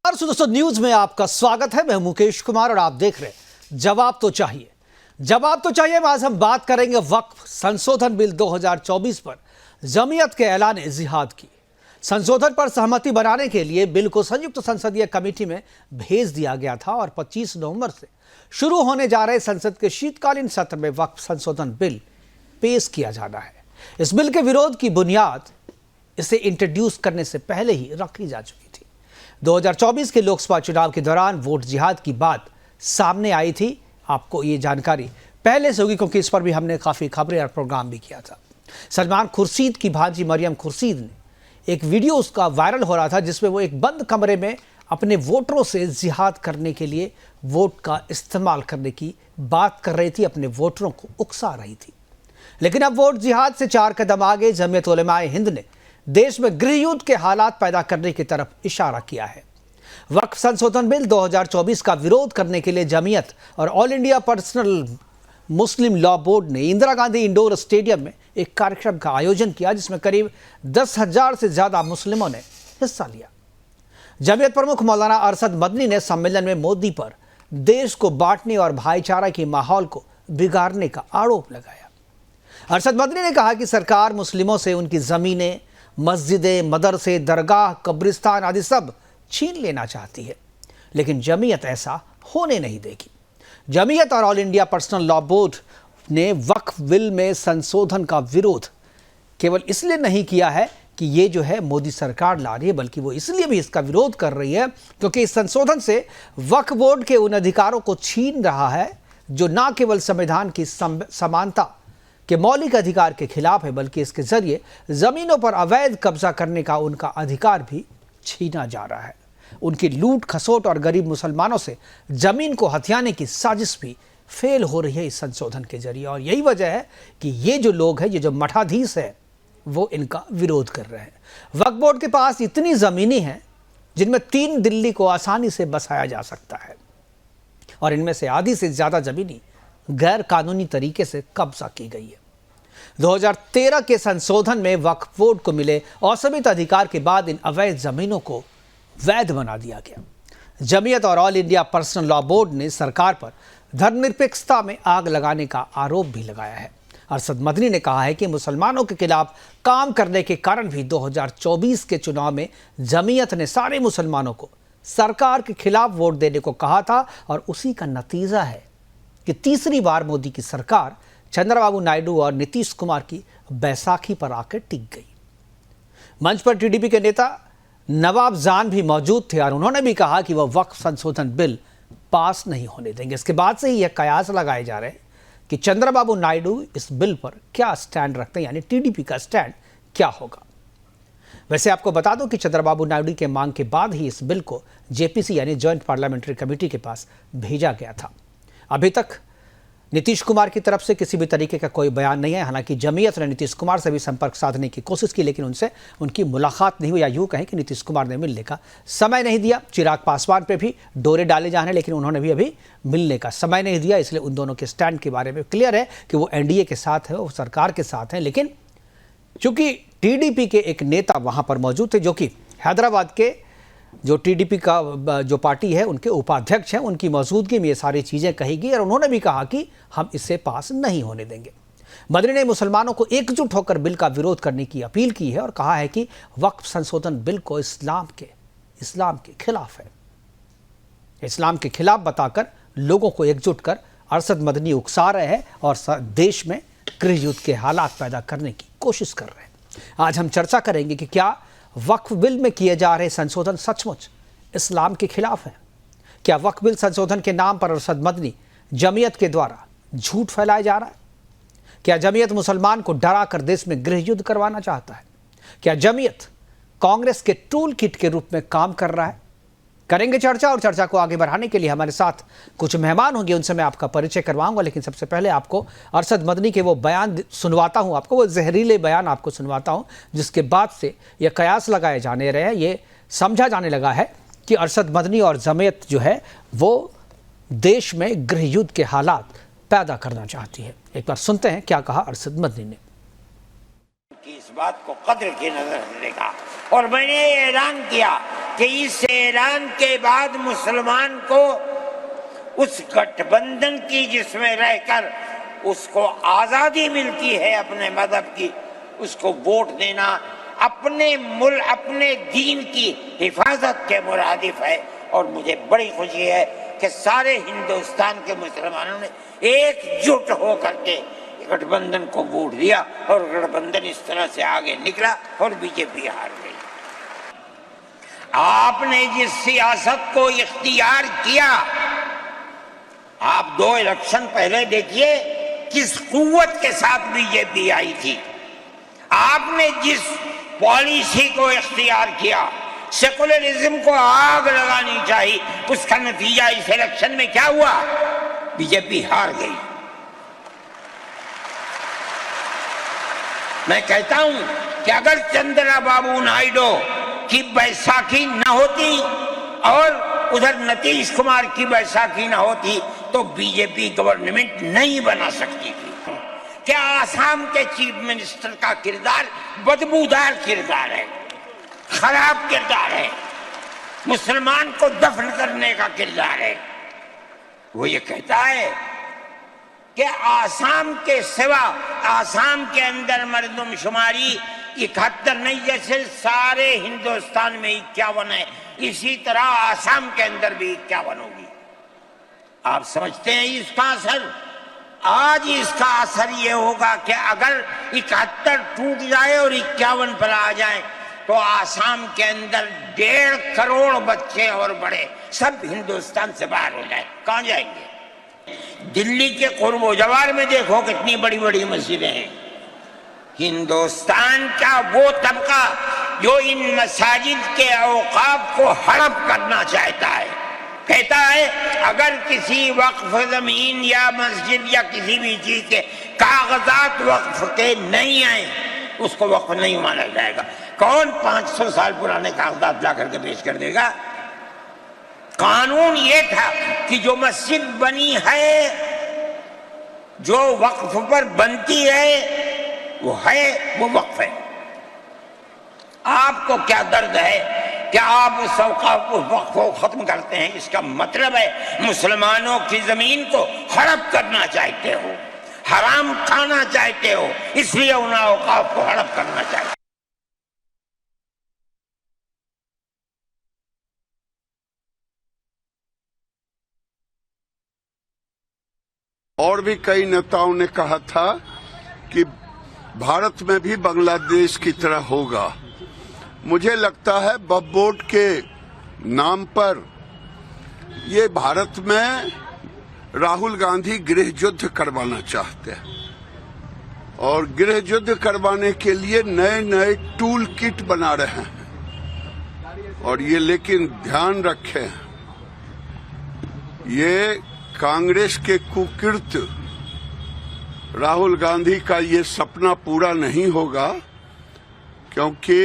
दोस्तों न्यूज में आपका स्वागत है। मैं मुकेश कुमार और आप देख रहे हैं जवाब तो चाहिए। जवाब तो चाहिए में आज हम बात करेंगे वक्फ संशोधन बिल 2024 पर जमीयत के ऐलान जिहाद की। संशोधन पर सहमति बनाने के लिए बिल को संयुक्त संसदीय कमेटी में भेज दिया गया था और 25 नवंबर से शुरू होने जा रहे संसद के शीतकालीन सत्र में वक्फ संशोधन बिल पेश किया जाना है। इस बिल के विरोध की बुनियाद इसे इंट्रोड्यूस करने से पहले ही रखी जा चुकी थी। 2024 के लोकसभा चुनाव के दौरान वोट जिहाद की बात सामने आई थी। आपको ये जानकारी पहले से होगी क्योंकि इस पर भी हमने काफ़ी खबरें और प्रोग्राम भी किया था। सलमान खुर्शीद की भांजी मरियम खुर्शीद ने एक वीडियो उसका वायरल हो रहा था जिसमें वो एक बंद कमरे में अपने वोटरों से जिहाद करने के लिए वोट का इस्तेमाल करने की बात कर रही थी, अपने वोटरों को उकसा रही थी। लेकिन अब वोट जिहाद से 4 कदम आगे जमीयत उलमाए हिंद ने देश में गृह युद्ध के हालात पैदा करने की तरफ इशारा किया है। वक्फ संशोधन बिल 2024 का विरोध करने के लिए जमीयत और ऑल इंडिया पर्सनल मुस्लिम लॉ बोर्ड ने इंदिरा गांधी इंडोर स्टेडियम में एक कार्यक्रम का आयोजन किया जिसमें करीब 10,000 से ज्यादा मुस्लिमों ने हिस्सा लिया। जमीयत प्रमुख मौलाना अरशद मदनी ने सम्मेलन में मोदी पर देश को बांटने और भाईचारा के माहौल को बिगाड़ने का आरोप लगाया। अरशद मदनी ने कहा कि सरकार मुस्लिमों से उनकी जमीनें, मस्जिदें, मदरसे, दरगाह, कब्रिस्तान आदि सब छीन लेना चाहती है, लेकिन जमीयत ऐसा होने नहीं देगी। जमीयत और all India personal law board ने वक्फ बिल में संशोधन का विरोध केवल इसलिए नहीं किया है कि ये जो है मोदी सरकार ला रही है, बल्कि वो इसलिए भी इसका विरोध कर रही है क्योंकि इस संशोधन से वक्फ बोर्ड के उन अधिकारों को छीन रहा है जो न केवल संविधान की समानता के मौलिक अधिकार के खिलाफ है, बल्कि इसके जरिए जमीनों पर अवैध कब्जा करने का उनका अधिकार भी छीना जा रहा है। उनकी लूट खसोट और गरीब मुसलमानों से जमीन को हथियाने की साजिश भी फेल हो रही है इस संशोधन के जरिए। और यही वजह है कि ये जो लोग हैं, ये जो मठाधीश है, वो इनका विरोध कर रहे हैं। वक्फ बोर्ड के पास इतनी जमीनें हैं जिनमें 3 दिल्ली को आसानी से बसाया जा सकता है और इनमें से आधी से ज्यादा जमीनें गैर कानूनी तरीके से कब्जा की गई है। 2013 के संशोधन में वक्फ बोर्ड को मिले असीमित अधिकार के बाद इन अवैध जमीनों को वैध बना दिया गया। जमीयत और all India personal law board ने सरकार पर धर्मनिरपेक्षता में आग लगाने का आरोप भी लगाया है। अरशद मदनी ने कहा है कि मुसलमानों के खिलाफ काम करने के कारण भी 2024 के चुनाव में जमीयत ने सारे मुसलमानों को सरकार के खिलाफ वोट देने को कहा था और उसी का नतीजा है कि तीसरी बार मोदी की सरकार चंद्रबाबू नायडू और नीतीश कुमार की बैसाखी पर आकर टिक गई। मंच पर टीडीपी के नेता नवाब जान भी मौजूद थे और उन्होंने भी कहा कि वह वक्फ संशोधन बिल पास नहीं होने देंगे। इसके बाद से ही यह कयास लगाए जा रहे हैं कि चंद्रबाबू नायडू इस बिल पर क्या स्टैंड रखते हैं, यानी टीडीपी का स्टैंड क्या होगा। वैसे आपको बता दूं कि चंद्रबाबू नायडू के मांग के बाद ही इस बिल को जेपीसी यानी ज्वाइंट पार्लियामेंट्री कमेटी के पास भेजा गया था। अभी तक नीतीश कुमार की तरफ से किसी भी तरीके का कोई बयान नहीं है। हालांकि जमीयत ने नीतीश कुमार से भी संपर्क साधने की कोशिश की, लेकिन उनसे उनकी मुलाकात नहीं हुई, या यूँ कहें कि नीतीश कुमार ने मिलने का समय नहीं दिया। चिराग पासवान पे भी डोरे डाले जा रहे हैं, लेकिन उन्होंने भी अभी मिलने का समय नहीं दिया। इसलिए उन दोनों के स्टैंड के बारे में क्लियर है कि वो एनडीए के साथ है, वो सरकार के साथ हैं। लेकिन चूंकि टीडीपी के एक नेता वहाँ पर मौजूद थे जो कि हैदराबाद के जो टीडीपी का जो पार्टी है उनके उपाध्यक्ष हैं, उनकी मौजूदगी में ये सारी चीज़ें कही गई और उन्होंने भी कहा कि हम इसे पास नहीं होने देंगे। मदनी ने मुसलमानों को एकजुट होकर बिल का विरोध करने की अपील की है और कहा है कि वक्फ संशोधन बिल को इस्लाम के खिलाफ है। इस्लाम के खिलाफ बताकर लोगों को एकजुट कर अरशद मदनी उकसा रहे हैं और देश में गृह युद्ध के हालात पैदा करने की कोशिश कर रहे हैं। आज हम चर्चा करेंगे कि क्या वक्फ बिल में किए जा रहे संशोधन सचमुच इस्लाम के खिलाफ है। क्या वक्फ बिल संशोधन के नाम पर अरशद मदनी जमीयत के द्वारा झूठ फैलाया जा रहा है? क्या जमीयत मुसलमान को डरा कर देश में गृह युद्ध करवाना चाहता है? क्या जमीयत कांग्रेस के टूल किट के रूप में काम कर रहा है? करेंगे चर्चा, और चर्चा को आगे बढ़ाने के लिए हमारे साथ कुछ मेहमान होंगे, उनसे मैं आपका परिचय करवाऊंगा। लेकिन सबसे पहले आपको अरशद मदनी के वो बयान सुनवाता हूं, आपको वो जहरीले बयान आपको सुनवाता हूं, जिसके बाद से ये कयास लगाए जाने रहे हैं, ये समझा जाने लगा है कि अरशद मदनी और जमीयत जो है वो देश में गृह युद्ध के हालात पैदा करना चाहती है। एक बार सुनते हैं क्या कहा अरशद मदनी ने। कि इस बात को कद्र की नजर से देखा और मैंने ये ऐलान किया कि इस ऐलान के बाद मुसलमान को उस गठबंधन की जिसमें रहकर उसको आजादी मिलती है अपने मजहब की, उसको वोट देना अपने अपने दीन की हिफाजत के मुरादिफ है। और मुझे बड़ी खुशी है कि सारे हिंदुस्तान के मुसलमानों ने एकजुट होकर के गठबंधन को वोट दिया और गठबंधन इस तरह से आगे निकला और बीजेपी हार गई। आपने जिस सियासत को इख्तियार किया, आप 2 इलेक्शन पहले देखिए किस कुव्वत के साथ बीजेपी आई थी। आपने जिस पॉलिसी को इख्तियार किया, सेकुलरिज्म को आग लगानी चाहिए, उसका नतीजा इस इलेक्शन में क्या हुआ? बीजेपी हार गई। मैं कहता हूं कि अगर चंद्रबाबू नायडू की बैसाखी न होती और उधर नीतीश कुमार की बैसाखी न होती तो बीजेपी गवर्नमेंट नहीं बना सकती थी। क्या आसाम के चीफ मिनिस्टर का किरदार बदबूदार किरदार है, खराब किरदार है, मुसलमान को दफन करने का किरदार है। वो ये कहता है कि आसाम के सिवा आसाम के अंदर मर्दमशुमारी 71 नहीं, जैसे सारे हिंदुस्तान में 51 है, इसी तरह आसाम के अंदर भी 51 होगी। आप समझते हैं इसका असर? आज इसका असर यह होगा कि अगर 71 टूट जाए और 51 पर आ जाए तो आसाम के अंदर 1.5 करोड़ बच्चे और बड़े सब हिंदुस्तान से बाहर हो जाए। कहां जाएंगे? दिल्ली के कुर्ब जवार में देखो कितनी बड़ी बड़ी मस्जिदें हैं। हिंदुस्तान का वो तबका जो इन मसाजिद के औकाफ को हड़प करना चाहता है, कहता है अगर किसी वक्फ जमीन या मस्जिद या किसी भी चीज के कागजात वक्फ के नहीं आए उसको वक्फ नहीं माना जाएगा। कौन 500 साल पुराने कागजात ला करके पेश कर देगा? कानून ये था कि जो मस्जिद बनी है, जो वक्फ पर बनती है, वो वक्फ है। आपको क्या दर्द है कि आप उस वक्फ को खत्म करते हैं? इसका मतलब है मुसलमानों की जमीन को हड़प करना चाहते हो, हराम खाना चाहते हो, इसलिए उन औकाफ को हड़प करना चाहते हो। और भी कई नेताओं ने कहा था कि भारत में भी बांग्लादेश की तरह होगा। मुझे लगता है वक्फ बोर्ड के नाम पर ये भारत में राहुल गांधी गृह युद्ध करवाना चाहते हैं और गृह युद्ध करवाने के लिए नए नए टूल किट बना रहे हैं। और ये लेकिन ध्यान रखें, ये कांग्रेस के कुकृत्य राहुल गांधी का ये सपना पूरा नहीं होगा, क्योंकि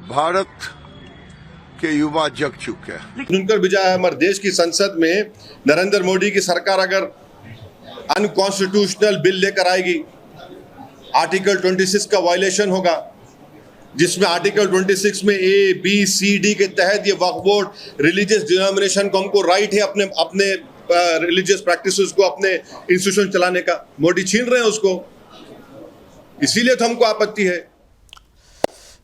भारत के युवा जग चुके हैं। सुनकर विजय हमारे देश की संसद में नरेंद्र मोदी की सरकार अगर अनकॉन्स्टिट्यूशनल बिल लेकर आएगी, आर्टिकल 26 का वायलेशन होगा, जिसमें आर्टिकल 26 में ए बी सी डी के तहत ये वक्फ बोर्ड रिलीजियस डिनोमिनेशन को हमको राइट है अपने अपने रिलीजियस प्रैक्टिसेस को अपने इंस्टीट्यूशन चलाने का, मोदी छीन रहे हैं उसको, इसीलिए तो हमको आपत्ति है।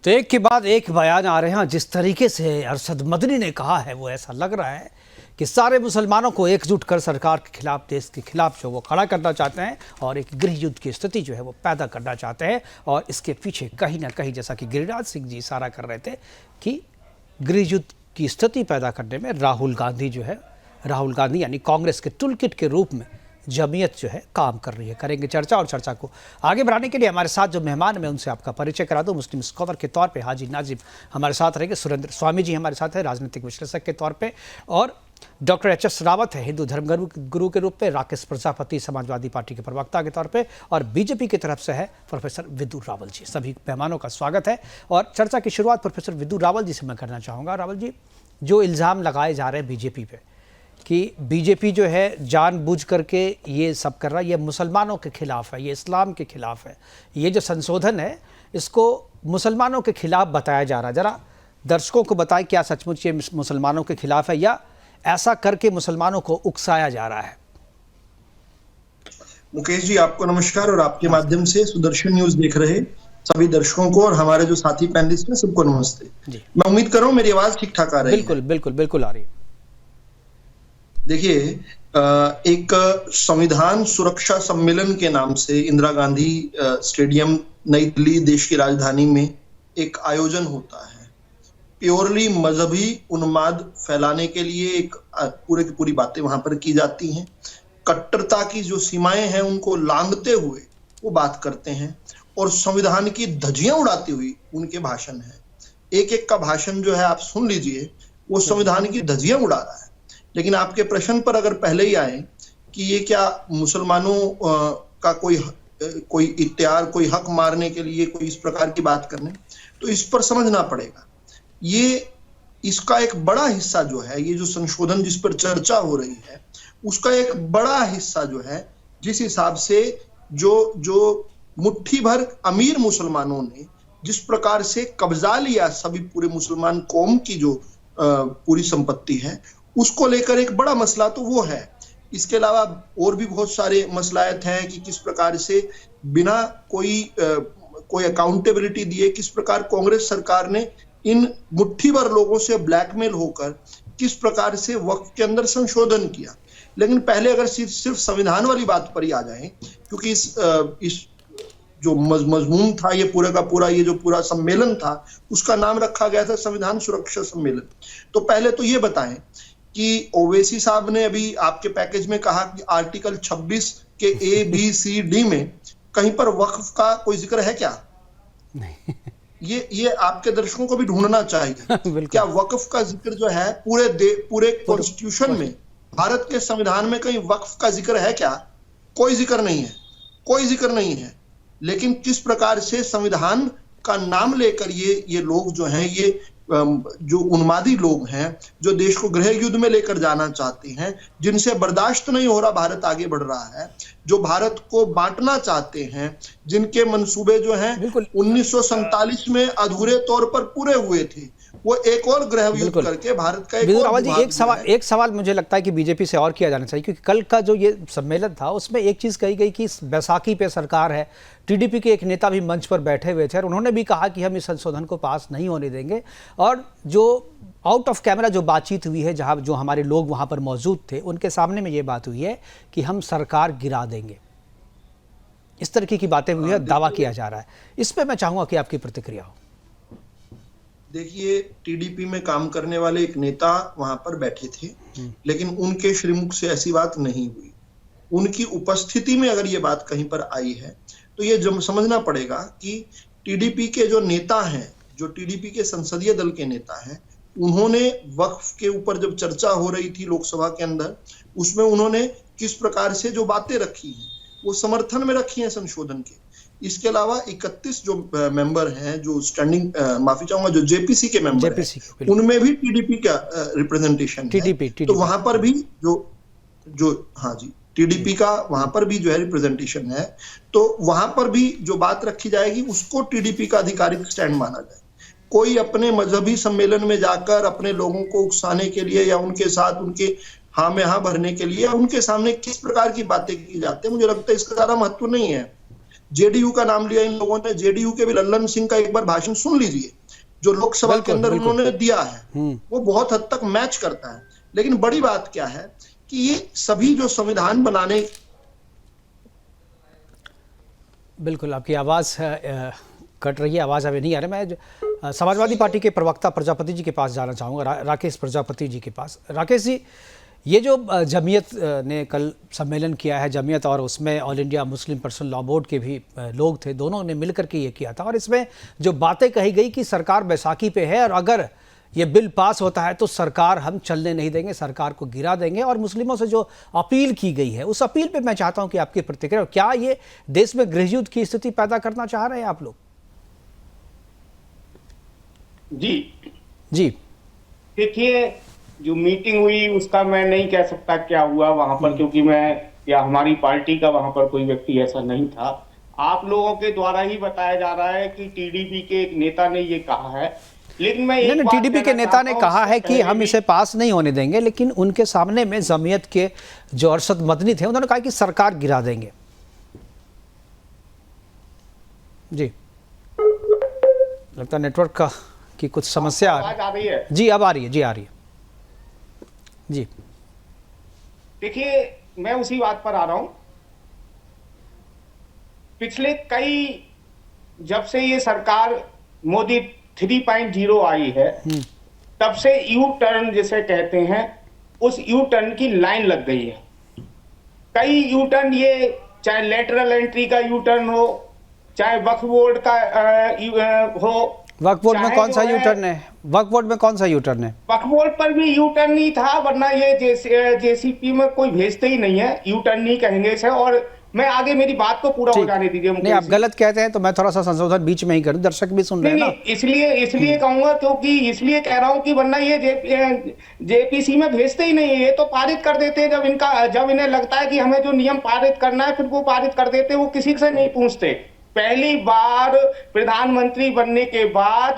तो एक के बाद एक बयान आ रहे हैं। जिस तरीके से अरशद मदनी ने कहा है वो ऐसा लग रहा है कि सारे मुसलमानों को एकजुट कर सरकार के खिलाफ, देश के खिलाफ जो वो खड़ा करना चाहते हैं और एक गृह युद्ध की स्थिति जो है वो पैदा करना चाहते हैं। और इसके पीछे कहीं ना कहीं, जैसा कि गिरिराज सिंह जी इशारा कर रहे थे, कि गृह युद्ध की स्थिति पैदा करने में राहुल गांधी यानी कांग्रेस के टूलकिट के रूप में जमीयत जो है काम कर रही है। करेंगे चर्चा, और चर्चा को आगे बढ़ाने के लिए हमारे साथ जो मेहमान हैं उनसे आपका परिचय करा दूं। मुस्लिम स्कॉलर के तौर पे हाजी नाजिम हमारे साथ रहेंगे, सुरेंद्र स्वामी जी हमारे साथ हैं राजनीतिक विश्लेषक के तौर पे, और डॉक्टर एच.एस. रावत है हिंदू धर्म गुरु के रूप में, राकेश प्रजापति समाजवादी पार्टी के प्रवक्ता के तौर पे, और बीजेपी की तरफ से है प्रोफेसर विदुर रावल जी। सभी मेहमानों का स्वागत है और चर्चा की शुरुआत प्रोफेसर विदुर रावल जी से मैं करना चाहूँगा। रावल जी, जो इल्ज़ाम लगाए जा रहे हैं बीजेपी पे कि बीजेपी जो है जानबूझ करके ये सब कर रहा है, ये मुसलमानों के खिलाफ है, ये इस्लाम के खिलाफ है, ये जो संशोधन है इसको मुसलमानों के खिलाफ बताया जा रहा है, ज़रा दर्शकों को बताएं क्या सचमुच ये मुसलमानों के खिलाफ है या ऐसा करके मुसलमानों को उकसाया जा रहा है। मुकेश जी, आपको नमस्कार और आपके माध्यम से सुदर्शन न्यूज देख रहे सभी दर्शकों को और हमारे जो साथी पैनलिस्ट हैं सबको नमस्ते जी। मैं उम्मीद कर रहा हूं मेरी आवाज ठीक ठाक आ रही है। बिल्कुल बिल्कुल बिल्कुल आ रही है। देखिए, एक संविधान सुरक्षा सम्मेलन के नाम से इंदिरा गांधी स्टेडियम नई दिल्ली देश की राजधानी में एक आयोजन होता है। प्योरली मजहबी उन्माद फैलाने के लिए एक पूरे की पूरी बातें वहां पर की जाती हैं। कट्टरता की जो सीमाएं हैं उनको लांघते हुए वो बात करते हैं और संविधान की धज्जियां उड़ाती हुई उनके भाषण है। एक एक का भाषण जो है आप सुन लीजिए, वो संविधान की धज्जियां उड़ा रहा है। लेकिन आपके प्रश्न पर अगर पहले ही आए कि ये क्या मुसलमानों का कोई इख्तियार, कोई हक मारने के लिए कोई इस प्रकार की बात करने, तो इस पर समझना पड़ेगा। ये इसका एक बड़ा हिस्सा जो है, ये जो संशोधन जिस पर चर्चा हो रही है, उसका एक बड़ा हिस्सा जो है, जिस हिसाब से जो मुट्ठी भर अमीर मुसलमानों ने जिस प्रकार से कब्जा लिया सभी पूरे मुसलमान कौम की जो पूरी संपत्ति है, उसको लेकर एक बड़ा मसला तो वो है। इसके अलावा और भी बहुत सारे मसलायत हैं कि किस प्रकार से बिना कोई अकाउंटेबिलिटी दिए किस प्रकार कांग्रेस सरकार ने इन मुट्ठी भर लोगों से ब्लैकमेल होकर किस प्रकार से वक्फ के अंदर संशोधन किया। लेकिन पहले अगर सिर्फ संविधान वाली बात पर ही आ जाए, क्योंकि इस जो मजमून था ये पूरा का पूरा, ये जो पूरा सम्मेलन था उसका नाम रखा गया था संविधान सुरक्षा सम्मेलन। तो पहले तो ये बताएं कि ओवैसी साहब ने अभी आपके पैकेज में कहा कि आर्टिकल 26 के ए बी सी डी में कहीं पर वक्फ का कोई जिक्र है क्या? नहीं। ये आपके दर्शकों को भी ढूंढना चाहिए। क्या वक्फ का जिक्र जो है पूरे कॉन्स्टिट्यूशन में, भारत के संविधान में कहीं वक्फ का जिक्र है क्या? कोई जिक्र नहीं है, कोई जिक्र नहीं है। लेकिन किस प्रकार से संविधान का नाम लेकर ये लोग जो हैं, ये जो उन्मादी लोग हैं, जो देश को गृह युद्ध में लेकर जाना चाहते हैं, जिनसे बर्दाश्त नहीं हो रहा भारत आगे बढ़ रहा है, जो भारत को बांटना चाहते हैं, जिनके मंसूबे जो हैं 1947 में अधूरे तौर पर पूरे हुए थे, वो एक और गृह युद्ध करके भारत का एक सवाल मुझे लगता है कि बीजेपी से और किया जाना चाहिए, क्योंकि कल का जो ये सम्मेलन था उसमें एक चीज़ कही गई कि बैसाखी पे सरकार है। टीडीपी के एक नेता भी मंच पर बैठे हुए थे और उन्होंने भी कहा कि हम इस संशोधन को पास नहीं होने देंगे। और जो आउट ऑफ कैमरा जो बातचीत हुई है, जहां जो हमारे लोग वहां पर मौजूद थे, उनके सामने में ये बात हुई है कि हम सरकार गिरा देंगे। इस तरीके की बातें हुई है, दावा किया जा रहा है। इस पर मैं चाहूंगा कि आपकी प्रतिक्रिया हो। देखिए, टीडीपी में काम करने वाले एक नेता वहां पर बैठे थे, लेकिन उनके श्रीमुख से ऐसी बात नहीं हुई। उनकी उपस्थिति में अगर ये बात कहीं पर आई है तो ये समझना पड़ेगा कि टीडीपी के जो नेता हैं, जो टीडीपी के संसदीय दल के नेता हैं, उन्होंने वक्फ के ऊपर जब चर्चा हो रही थी लोकसभा के अंदर, उसमें उन्होंने किस प्रकार से जो बातें रखी हैं वो समर्थन में रखी हैं संशोधन के। इसके अलावा 31 जो मेंबर हैं, जो स्टैंडिंग माफी चाहूंगा जो जेपीसी के मेंबर हैं, उनमें भी टीडीपी का रिप्रेजेंटेशन है। तो वहां पर भी हाँ जी, टीडीपी का वहां पर भी जो है रिप्रेजेंटेशन है। तो वहां पर भी जो बात रखी जाएगी उसको टीडीपी का आधिकारिक स्टैंड माना जाए। कोई अपने मजहबी सम्मेलन में जाकर अपने लोगों को उकसाने के लिए या उनके साथ उनके हाँ में हाँ भरने के लिए उनके सामने किस प्रकार की बातें की जाती है, मुझे लगता है इसका ज्यादा महत्व नहीं है। जेडीयू का नाम लिया इन लोगों ने, जेडीयू के भी लल्लन सिंह का एक बार भाषण सुन लीजिए जो लोकसभा के अंदर उन्होंने दिया है, वो बहुत हद तक मैच करता है। लेकिन बड़ी बात क्या है कि ये सभी जो संविधान बनाने, बिल्कुल आपकी आवाज कट रही है, आवाज अभी नहीं आ रही। मैं समाजवादी पार्टी के प्रवक्ता प्रजापति जी के पास जाना चाहूँगा, राकेश प्रजापति जी के पास। राकेश जी, ये जो जमीयत ने कल सम्मेलन किया है, जमीयत और उसमें all India Muslim personal law board के भी लोग थे, दोनों ने मिलकर के ये किया था, और इसमें जो बातें कही गई कि सरकार बैसाखी पे है और अगर ये बिल पास होता है तो सरकार हम चलने नहीं देंगे, सरकार को गिरा देंगे, और मुस्लिमों से जो अपील की गई है उस अपील पे मैं चाहता हूं कि आपकी प्रतिक्रिया। क्या ये देश में गृह युद्ध की स्थिति पैदा करना चाह रहे हैं आप लोग? जी देखिए, जो मीटिंग हुई उसका मैं नहीं कह सकता क्या हुआ वहां पर, क्योंकि मैं या हमारी पार्टी का वहां पर कोई व्यक्ति ऐसा नहीं था। आप लोगों के द्वारा ही बताया जा रहा है कि टीडीपी के एक नेता ने ये कहा है लेकिन मैं एक बात टीडीपी के कहना नेता चाहता ने हूं, कहा है इससे कि पहले हम भी- इसे पास नहीं होने देंगे, लेकिन उनके सामने में जमीयत के जो अरशद मदनी थे उन्होंने कहा कि सरकार गिरा देंगे। जी, लगता है नेटवर्क का की कुछ समस्या आवाज आ रही है? जी अब आ रही है, जी आ रही है जी। देखिए, मैं उसी बात पर आ रहा हूं। पिछले जब से ये सरकार मोदी 3.0 आई है, तब से यू टर्न जिसे कहते हैं, उस यू टर्न की लाइन लग गई है। कई यू टर्न, ये चाहे लेटरल एंट्री का यू टर्न हो, चाहे वक्फ बोर्ड का हो। वक्फ बोर्ड में चाहे कौन सा जो यू टर्न है? वक्फ बोर्ड में कौन सा यू टर्न है? वक्फ बोर्ड पर भी यू टर्न नहीं था, वरना ये जेसीपी में कोई भेजते ही नहीं है, यू टर्न नहीं कहेंगे इसे। और मैं आगे मेरी बात को पूरा हो ठीक। जाने दीजिए। नहीं, आप गलत कहते हैं तो मैं थोड़ा सा संशोधन बीच में ही करूं, दर्शक भी सुन रहे हैं ना। इसलिए कहूंगा, क्योंकि इसलिए कह रहा हूं कि वरना ये जेपीसी में भेजते ही नहीं है। ये तो पारित कर देते हैं जब इन्हें लगता है कि हमें जो नियम पारित करना है, फिर वो पारित कर देते हैं, वो किसी से नहीं पूछते। पहली बार प्रधानमंत्री बनने के बाद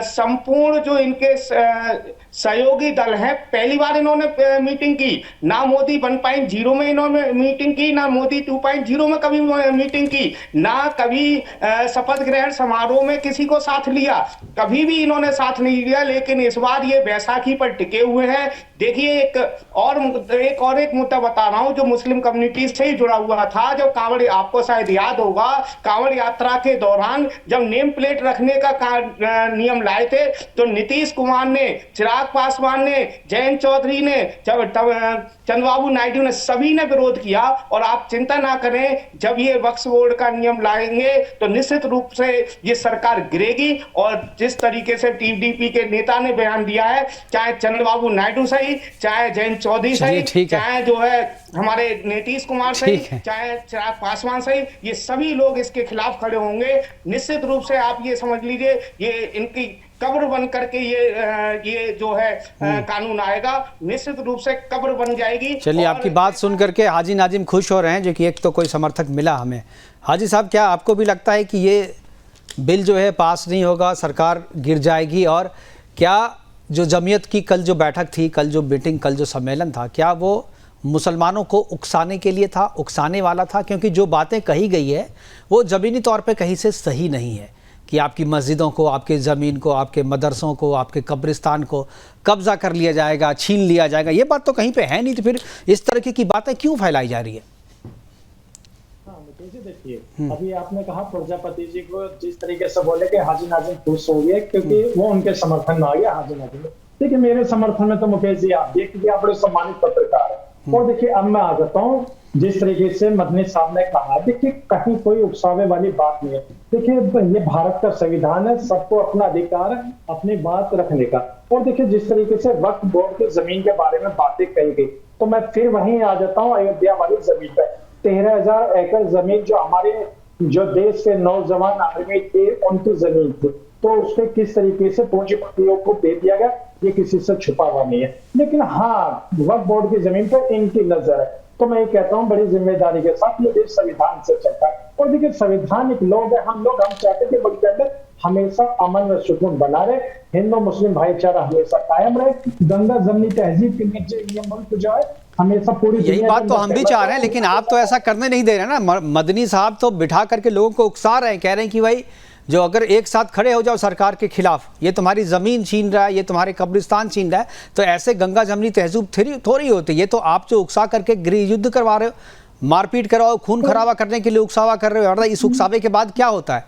संपूर्ण जो इनके सहयोगी दल हैं, पहली बार इन्होंने मीटिंग की। ना मोदी 1.0 में इन्होंने मीटिंग की, ना मोदी 2.0 में कभी मीटिंग की, ना कभी शपथ ग्रहण समारोह में किसी को साथ लिया, कभी भी इन्होंने साथ नहीं लिया। लेकिन इस बार ये बैसाखी पर टिके हुए हैं। देखिए, एक मुद्दा बता रहा हूं जो मुस्लिम कम्युनिटी से ही जुड़ा हुआ था। जब कांवड़, आपको शायद याद होगा, कांवड़ यात्रा के दौरान जब नेम प्लेट रखने का नियम लाए थे, तो नीतीश कुमार ने, चिराग पासवान ने, जयंत चौधरी ने, चंद्रबाबू नायडू ने, सभी ने विरोध किया। और आप चिंता ना करें, जब ये वक्फ बोर्ड का नियम लाएंगे तो निश्चित रूप से ये सरकार गिरेगी। और जिस तरीके से टीडीपी के नेता ने बयान दिया है, चाहे चंद्रबाबू नायडू सही, चाहे जयंत चौधरी सही, चाहे जो है हमारे नीतीश कुमार सही, चाहे चिराग पासवान सही, ये सभी लोग इसके खिलाफ खड़े होंगे। निश्चित रूप से आप ये समझ लीजिए, ये इनकी कब्र बन करके ये जो है कानून आएगा, निश्चित रूप से कब्र बन जाएगी। चलिए, आपकी बात सुन करके हाजी नाजिम खुश हो रहे हैं, जो कि एक तो कोई समर्थक मिला हमें। हाजी साहब, क्या आपको भी लगता है कि ये बिल जो है पास नहीं होगा, सरकार गिर जाएगी? और क्या जो जमीयत की कल जो बैठक थी, कल जो मीटिंग, कल जो सम्मेलन था, क्या वो मुसलमानों को उकसाने के लिए था, उकसाने वाला था? क्योंकि जो बातें कही गई है वो ज़मीनी तौर पे कहीं से सही नहीं है कि आपकी मस्जिदों को, आपके ज़मीन को, आपके मदरसों को, आपके कब्रिस्तान को कब्जा कर लिया जाएगा, छीन लिया जाएगा। ये बात तो कहीं पे है नहीं, तो फिर इस तरह की बातें क्यों फैलाई जा रही है? देखिए, अभी आपने कहा प्रजापति जी को जिस तरीके से बोले कि हाजी नाजिम खुश हो गए क्योंकि वो उनके समर्थन में आ गया हाजी नाजिम। देखिए, मेरे समर्थन में तो मुकेश जी आप देखिए, आप बड़े सम्मानित पत्रकार है। और देखिए, अब मैं आ जाता हूँ जिस तरीके से मदनी साहब ने कहा, देखिए कहीं कोई उकसावे वाली बात नहीं है। देखिए, ये भारत का संविधान है, सबको अपना अधिकार है अपनी बात रखने का। और देखिए, जिस तरीके से वक्फ बोर्ड की जमीन के बारे में बातें कही गई, तो मैं फिर वहीं आ जाता हूँ अयोध्या वाली जमीन पे। 13,000 एकड़ जमीन जो हमारे जो देश के नौजवान आदमी थे उनकी जमीन थी, तो उसके किस तरीके से पूंजीपतियों को दे दिया गया, ये किसी से छुपा हुआ नहीं है। लेकिन हाँ, वक्फ बोर्ड की जमीन पर इनकी नजर है, तो मैं ये कहता हूँ बड़ी जिम्मेदारी के साथ ये देश संविधान से चलता है। और देखिए, संवैधानिक लोग हैं हम चाहते हैं कि मुल्क के अंदर हमेशा अमन व सुकून बना रहे, हिंदू मुस्लिम भाईचारा हमेशा कायम रहे, गंगा जमनी तहजीब के नीचे ये मुल्क जो है हमेशा पूरी। यही बात तो हम भी चाह रहे हैं, लेकिन आप तो ऐसा करने नहीं दे रहे ना। मदनी साहब तो बिठा करके लोगों को उकसा रहे हैं, कह रहे हैं कि भाई जो अगर एक साथ खड़े हो जाओ सरकार के खिलाफ, ये तुम्हारी ज़मीन छीन रहा है, ये तुम्हारे कब्रिस्तान छीन रहा है, तो ऐसे गंगा जमनी तहजीब थोड़ी होती। ये तो आप जो उकसा करके गृह युद्ध करवा रहे हो, मारपीट कराओ, खून खराबा करने के लिए उकसावा कर रहे हो। इस उकसावे के बाद क्या होता है?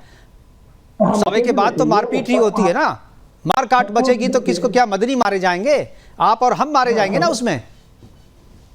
उकसावे के बाद तो मारपीट ही होती है ना। मार काट बचेगी तो किसको, क्या मदनी मारे जाएंगे? आप और हम मारे जाएंगे ना उसमें।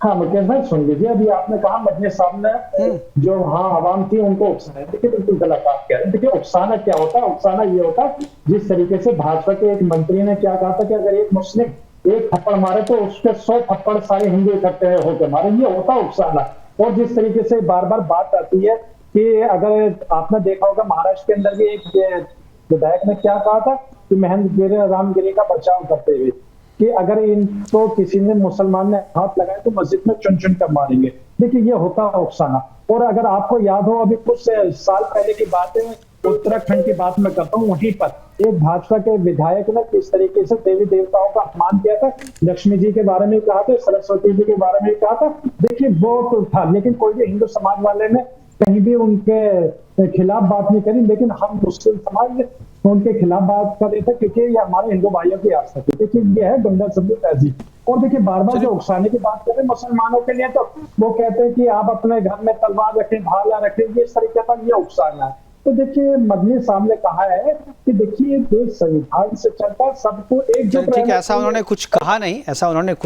हाँ मुकेश भाई, सुन लीजिए, अभी आपने कहा मदनी साहब ने जो हाँ आवाम थी उनको उकसाया। देखिए, बिल्कुल गलत बात कह रहे हैं। देखिए, उकसाना क्या होता है? उकसाना ये होता है जिस तरीके से भाजपा के एक मंत्री ने क्या कहा था कि अगर एक मुस्लिम एक थप्पड़ मारे तो उसके 100 थप्पड़ सारे हिंदू इकट्ठे होकर मारे, ये होता है उकसाना। और जिस तरीके से बार बार बात आती है कि अगर आपने देखा होगा महाराष्ट्र के अंदर भी एक विधायक ने क्या कहा था कि महेंद्र रामगिरी का बचाव करते हुए कि अगर इनको किसी ने मुसलमान ने हाथ लगाए तो मस्जिद में चुन चुन कर मारेंगे। देखिए, ये होता है उकसाना। और अगर आपको याद हो, अभी कुछ साल पहले की बात है उत्तराखंड की बात मैं करता हूँ, वहीं पर एक भाजपा के विधायक ने किस तरीके से देवी देवताओं का अपमान किया था, लक्ष्मी जी के बारे में कहा था, सरस्वती जी के बारे में कहा था। देखिए वो तो था, लेकिन कोई भी हिंदू समाज वाले ने कहीं भी उनके खिलाफ बात नहीं करी, लेकिन हम मुस्लिम समाज उनके खिलाफ बात कर रहे थे क्योंकि ये हमारे हिंदू भाइयों की आस्था थी। देखिए ये है गंगा सब्जी तहजीब। और देखिए बार बार जो उकसाने की बात कर रहे हैं मुसलमानों के लिए, तो वो कहते हैं कि आप अपने घर में तलवार रखें, भाला रखें, ये इस तरीके का ये उकसाना है। तो देखिए मदनी साहब ने कहा है कि देखिए देश संविधान से चलता, सबको एकजुट ठीक है, रहना ऐसा उन्होंने कुछ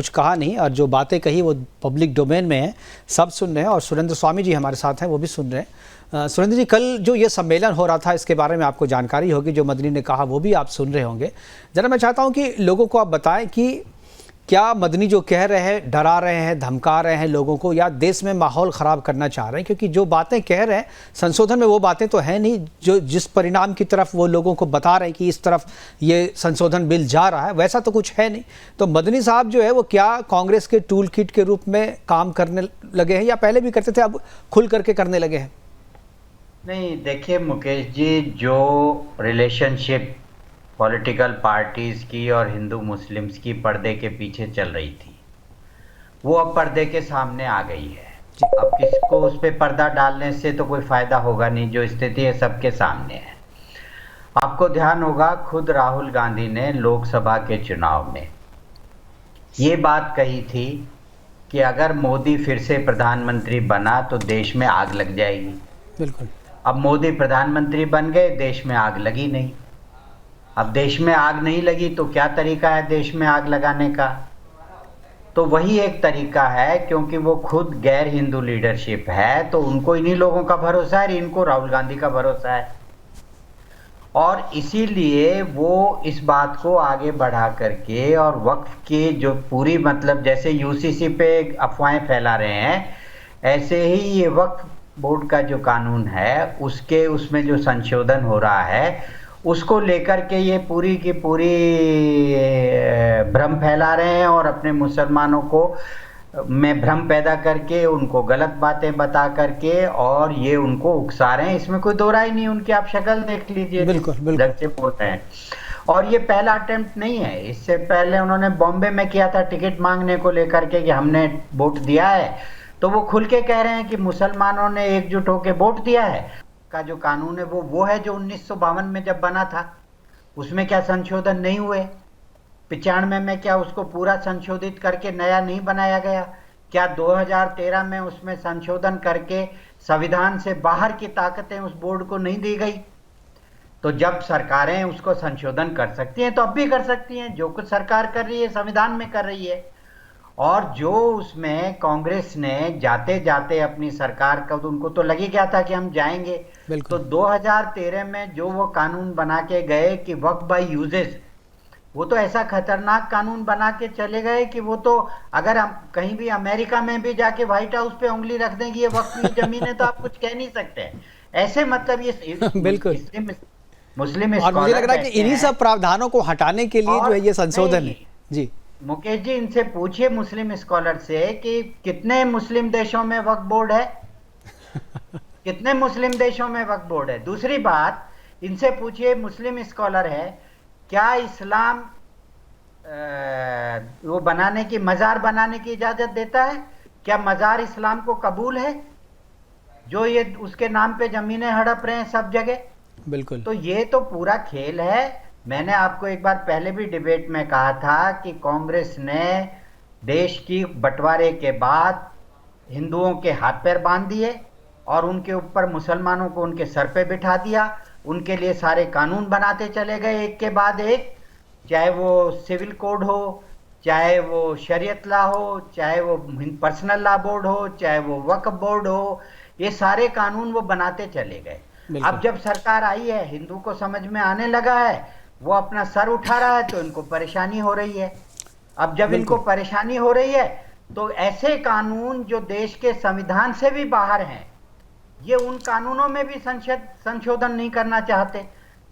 कहा नहीं, और जो बातें कही वो पब्लिक डोमेन में है, सब सुन रहे हैं। और सुरेंद्र स्वामी जी हमारे साथ हैं, वो भी सुन रहे हैं। सुरेंद्र जी, कल जो ये सम्मेलन हो रहा था इसके बारे में आपको जानकारी होगी, जो मदनी ने कहा वो भी आप सुन रहे होंगे। जरा मैं चाहता हूँ कि लोगों को आप बताएं कि क्या मदनी जो कह रहे हैं, डरा रहे हैं, धमका रहे हैं लोगों को, या देश में माहौल ख़राब करना चाह रहे हैं? क्योंकि जो बातें कह रहे हैं संशोधन में, वो बातें तो है नहीं जो जिस परिणाम की तरफ वो लोगों को बता रहे हैं कि इस तरफ ये संशोधन बिल जा रहा है, वैसा तो कुछ है नहीं। तो मदनी साहब जो है वो क्या कांग्रेस के टूल किट के रूप में काम करने लगे हैं, या पहले भी करते थे, अब खुल करके करने लगे हैं? नहीं, देखिए मुकेश जी, जो रिलेशनशिप पॉलिटिकल पार्टीज की और हिंदू मुस्लिम्स की पर्दे के पीछे चल रही थी, वो अब पर्दे के सामने आ गई है। अब किसको उस पे पर्दा डालने से तो कोई फायदा होगा नहीं, जो स्थिति है सबके सामने है। आपको ध्यान होगा, खुद राहुल गांधी ने लोकसभा के चुनाव में ये बात कही थी कि अगर मोदी फिर से प्रधानमंत्री बना तो देश में आग लग जाएगी। बिल्कुल। अब मोदी प्रधानमंत्री बन गए, देश में आग लगी नहीं। अब देश में आग नहीं लगी तो क्या तरीका है देश में आग लगाने का? तो वही एक तरीका है, क्योंकि वो खुद गैर हिंदू लीडरशिप है, तो उनको इन्हीं लोगों का भरोसा है, इनको राहुल गांधी का भरोसा है। और इसीलिए वो इस बात को आगे बढ़ा करके, और वक्फ की जो पूरी, मतलब जैसे यूसीसी पे अफवाहें फैला रहे हैं, ऐसे ही ये वक्फ बोर्ड का जो कानून है उसमें जो संशोधन हो रहा है, उसको लेकर के ये पूरी की पूरी भ्रम फैला रहे हैं, और अपने मुसलमानों को में भ्रम पैदा करके, उनको गलत बातें बता करके, और ये उनको उकसा रहे हैं। इसमें कोई दो राय नहीं, उनकी आप शक्ल देख लीजिए, बिल्कुल से बोल रहे हैं। और ये पहला अटेम्प्ट नहीं है, इससे पहले उन्होंने बॉम्बे में किया था टिकट मांगने को लेकर के कि हमने वोट दिया है, तो वो खुल के कह रहे हैं कि मुसलमानों ने एकजुट होकर वोट दिया है। का जो कानून है वो है जो 1952 में जब बना था, उसमें क्या संशोधन नहीं हुए? 95 में क्या उसको पूरा संशोधित करके नया नहीं बनाया गया? क्या 2013 में उसमें संशोधन करके संविधान से बाहर की ताकतें उस बोर्ड को नहीं दी गई? तो जब सरकारें उसको संशोधन कर सकती हैं तो अब भी कर सकती हैं। जो कुछ सरकार कर रही है संविधान में कर रही है। और जो उसमें कांग्रेस ने जाते जाते अपनी सरकार का, उनको तो लग ही गया था कि हम जाएंगे, तो 2013 में जो वो कानून बना के गए कि वक्फ बाय यूजेस, वो तो ऐसा खतरनाक कानून बना के चले गए कि वो तो अगर हम कहीं भी अमेरिका में भी जाके व्हाइट हाउस पे उंगली रख देंगे ये वक्फ की जमीन है, तो आप कुछ कह नहीं सकते ऐसे। मतलब ये बिल्कुल मुस्लिम, और मुझे लग रहा है कि इन्हीं सब प्रावधानों को हटाने के लिए जो है ये संशोधन है। जी मुकेश जी, इनसे पूछिए मुस्लिम स्कॉलर से कि कितने मुस्लिम देशों में वक्फ बोर्ड है? कितने मुस्लिम देशों में वक्फ बोर्ड है? दूसरी बात, इनसे पूछिए, मुस्लिम स्कॉलर है, क्या इस्लाम वो बनाने की, मजार बनाने की इजाजत देता है? क्या मजार इस्लाम को कबूल है, जो ये उसके नाम पे जमीनें हड़प रहे हैं सब जगह? बिल्कुल। तो ये तो पूरा खेल है। मैंने आपको एक बार पहले भी डिबेट में कहा था कि कांग्रेस ने देश की बंटवारे के बाद हिंदुओं के हाथ पैर बांध दिए और उनके ऊपर मुसलमानों को उनके सर पे बिठा दिया। उनके लिए सारे कानून बनाते चले गए एक के बाद एक, चाहे वो सिविल कोड हो, चाहे वो शरीयत ला हो, चाहे वो पर्सनल लॉ बोर्ड हो, चाहे वो वक्फ बोर्ड हो, ये सारे कानून वो बनाते चले गए। अब जब सरकार आई है, हिंदू को समझ में आने लगा है, वो अपना सर उठा रहा है, तो इनको परेशानी हो रही है। अब जब इनको परेशानी हो रही है तो ऐसे कानून जो देश के संविधान से भी बाहर हैं, ये उन कानूनों में भी संशोधन नहीं करना चाहते।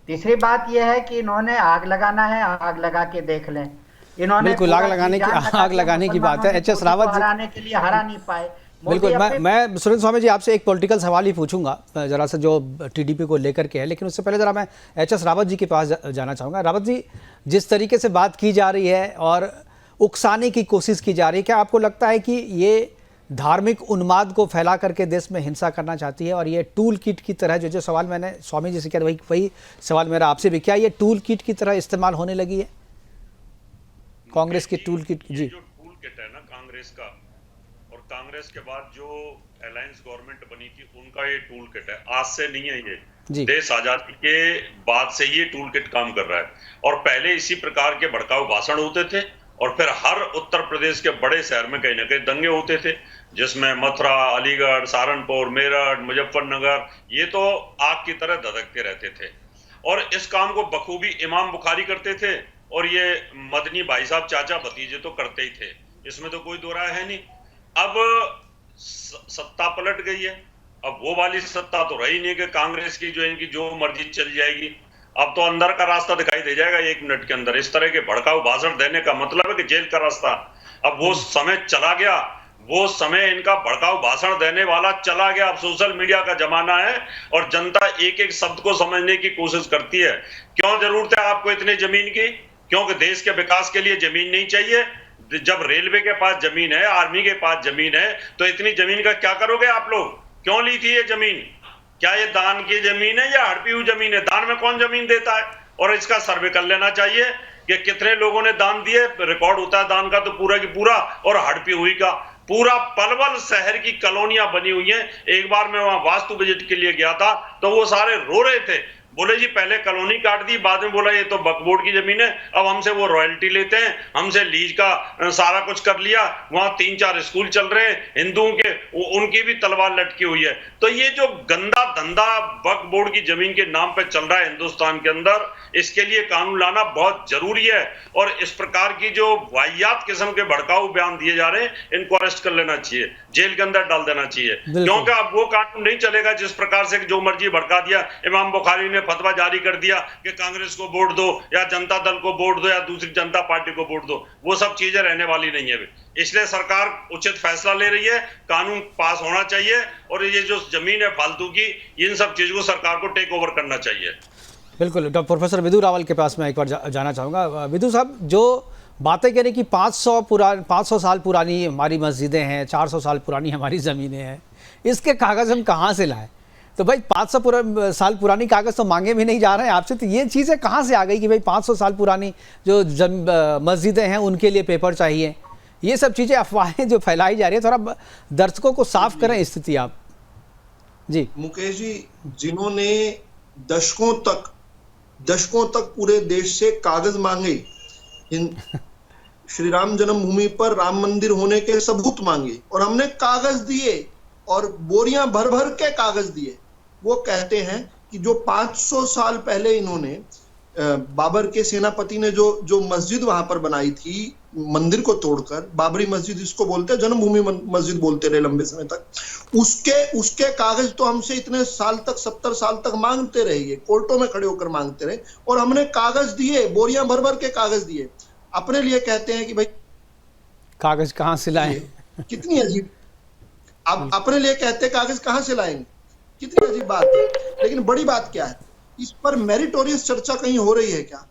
तीसरी बात यह है कि इन्होंने आग लगाना है, आग लगा के देख लें। इन्होंने बिल्कुल आग लगाने की बात है। एच एस रावत हराने के लिए हरा नहीं पाए। बिल्कुल। मैं सुरेंद्र स्वामी जी आपसे एक पॉलिटिकल सवाल ही पूछूंगा जरा सा, जो टीडीपी को लेकर के है, लेकिन उससे पहले जरा मैं एचएस रावत जी के पास जाना चाहूँगा। रावत जी, जिस तरीके से बात की जा रही है और उकसाने की कोशिश की जा रही है, क्या आपको लगता है कि ये धार्मिक उन्माद को फैला करके देश में हिंसा करना चाहती है और ये टूल किट की तरह, जो सवाल मैंने स्वामी जी से किया वही सवाल मेरा आपसे भी, क्या ये टूल किट की तरह इस्तेमाल होने लगी है कांग्रेस की टूल किट? जी, जो टूल किट है ना कांग्रेस का, और कांग्रेस के बाद जो अलायंस गवर्नमेंट बनी थी उनका ये टूल किट है, आज से नहीं है ये, देश आजादी के बाद से ये टूल किट काम कर रहा है। और पहले इसी प्रकार के भड़काऊ भाषण होते थे और फिर हर उत्तर प्रदेश के बड़े शहर में कहीं ना कहीं दंगे होते थे, जिसमें मथुरा, अलीगढ़, सहारनपुर, मेरठ, मुजफ्फरनगर, ये तो आग की तरह धधकते रहते थे। और इस काम को बखूबी इमाम बुखारी करते थे और ये मदनी भाई साहब चाचा भतीजे तो करते ही थे, इसमें तो कोई दो राय है नहीं। अब सत्ता पलट गई है, अब वो वाली सत्ता तो रही नहीं कि कांग्रेस की जो इनकी जो मर्जी चल जाएगी। अब तो अंदर का रास्ता दिखाई दे जाएगा 1 मिनट के अंदर। इस तरह के भड़काऊ भाषण देने का मतलब है कि जेल का रास्ता, अब वो समय चला गया, वो समय इनका भड़काऊ भाषण देने वाला चला गया। अब सोशल मीडिया का जमाना है और जनता एक एक शब्द को समझने की कोशिश करती है। क्यों जरूरत है आपको इतनी जमीन की? क्योंकि देश के विकास के लिए जमीन नहीं चाहिए। जब रेलवे के पास जमीन है, आर्मी के पास जमीन है, तो इतनी जमीन का क्या करोगे आप लोग? क्यों ली थी ये जमीन? क्या ये दान की जमीन है या हड़पी हुई जमीन है? दान में कौन जमीन देता है? और इसका सर्वे कर लेना चाहिए कि कितने लोगों ने दान दिए, रिकॉर्ड होता है दान का तो पूरा की पूरा, और हड़पी हुई का पूरा। पलवल शहर की कॉलोनियां बनी हुई हैं। एक बार मैं वहां वास्तु विजिट के लिए गया था तो वो सारे रो रहे थे, बोले जी पहले कॉलोनी काट दी, बाद में बोला ये तो वक्फ बोर्ड की जमीन है, अब हमसे वो रॉयल्टी लेते हैं, हमसे लीज का सारा कुछ कर लिया। वहां 3-4 स्कूल चल रहे हैं हिंदुओं के, उनकी भी तलवार लटकी हुई है। तो ये जो गंदा धंधा वक्फ बोर्ड की जमीन के नाम पे चल रहा है हिंदुस्तान के अंदर, इसके लिए कानून लाना बहुत जरूरी है। और इस प्रकार की जो वाहियात किस्म के भड़काऊ बयान दिए जा रहे हैं, इनको अरेस्ट कर लेना चाहिए, जेल के अंदर डाल देना चाहिए। क्योंकि अब वो कानून नहीं चलेगा जिस प्रकार से जो मर्जी भड़का दिया। इमाम बुखारी ने फतवा जारी कर दिया कि कांग्रेस को वोट दो या जनता दल को वोट दो या दूसरी जनता पार्टी को वोट दो, वो सब चीजें रहने वाली नहीं है। इसलिए सरकार उचित फैसला ले रही है, कानून पास होना चाहिए और ये जो जमीन है फालतू की, इन सब चीजों को सरकार को टेक ओवर करना चाहिए। बिल्कुल। प्रोफेसर विदु रावल के पास मैं एक बार जाना चाहूँगा। विदु साहब, जो बातें करें कि 500 साल पुरानी हमारी मस्जिदें हैं, 400 साल पुरानी हमारी ज़मीनें हैं, इसके कागज़ हम कहाँ से लाएं? तो भाई 500 साल पुरानी कागज़ तो मांगे भी नहीं जा रहे हैं आपसे, तो ये चीज़ें कहाँ से आ गई कि भाई 500 साल पुरानी जो मस्जिदें हैं उनके लिए पेपर चाहिए? ये सब चीज़ें, अफवाहें जो फैलाई जा रही है, थोड़ा दर्शकों को साफ करें स्थिति आप। जी मुकेश जी, जिन्होंने दशकों तक पूरे देश से कागज मांगे, श्री राम जन्मभूमि पर राम मंदिर होने के सबूत मांगे और हमने कागज दिए और बोरियां भर भर के कागज दिए। वो कहते हैं कि जो 500 साल पहले इन्होंने बाबर के सेनापति ने जो मस्जिद वहां पर बनाई थी, मंदिर को तोड़कर, बाबरी मस्जिद इसको बोलते हैं, जन्मभूमि मस्जिद बोलते रहे लंबे समय तक, उसके कागज तो हमसे इतने साल तक, 70 साल तक मांगते रहे, कोर्टों में खड़े होकर मांगते रहे और हमने कागज दिए, बोरियां भर भर के कागज दिए। अपने लिए कहते हैं कि भाई कागज कहां से लाएं? कितनी अजीब, आप अपने लिए कहते हैं कागज कहां से लाएंगे, कितनी अजीब बात है। लेकिन बड़ी बात क्या है, इस पर मेरिटोरियस चर्चा कहीं हो रही है क्या?